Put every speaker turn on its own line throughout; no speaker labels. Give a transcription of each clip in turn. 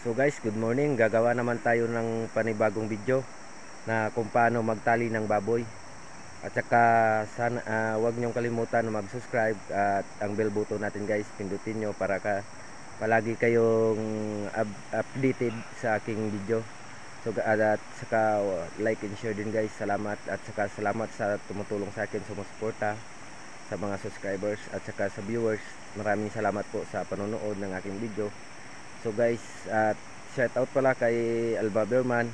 So guys, good morning. Gagawa naman tayo ng panibagong video na kung paano magtali ng baboy. At saka sana wag niyong kalimutan na mag-subscribe at ang bell button natin guys, pindutin niyo para palagi kayong updated sa aking video. So at saka like and share din guys. Salamat at saka salamat sa tumutulong sa akin, sumusuporta sa mga subscribers at saka sa viewers. Maraming salamat po sa panonood ng aking video. So guys, shout out pala kay Alba Berman,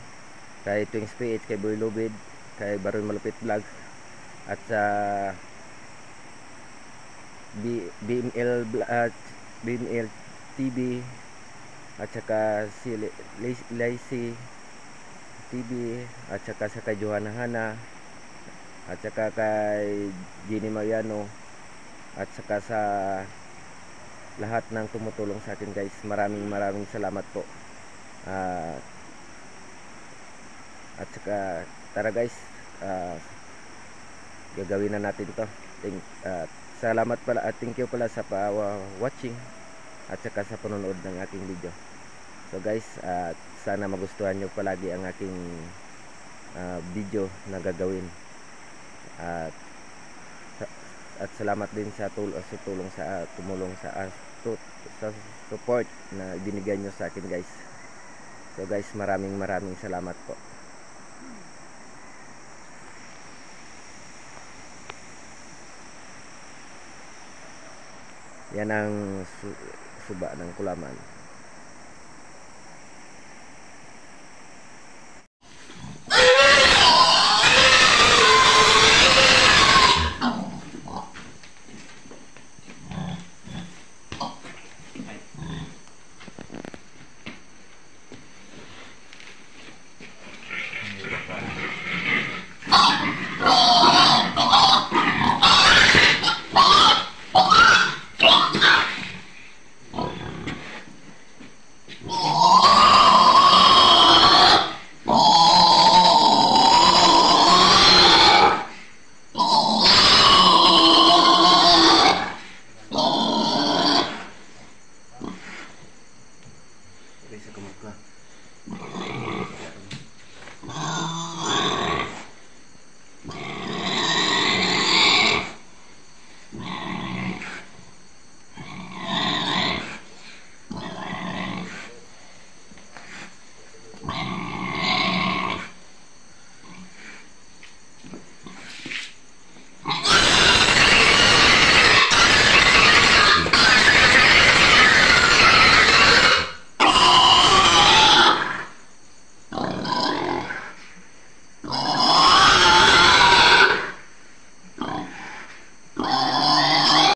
kay Twings PH, kay Boy Lubid, kay Baroy Malupit Vlog, at sa BML TV, at saka si Lacy TV, at saka sa kay Johanna Hana, at saka kay Jenny Mariano, at saka sa lahat ng tumutulong sa akin guys. Maraming salamat po. At saka tara guys, gagawin na natin to. Salamat pala at thank you pala sa watching at saka sa panonood ng aking video. So guys, sana magustuhan nyo palagi ang aking video na gagawin. At salamat din sa tumulong sa support na binigay nyo sa akin guys. So guys, maraming salamat po. Yan ang suba ng kulaman.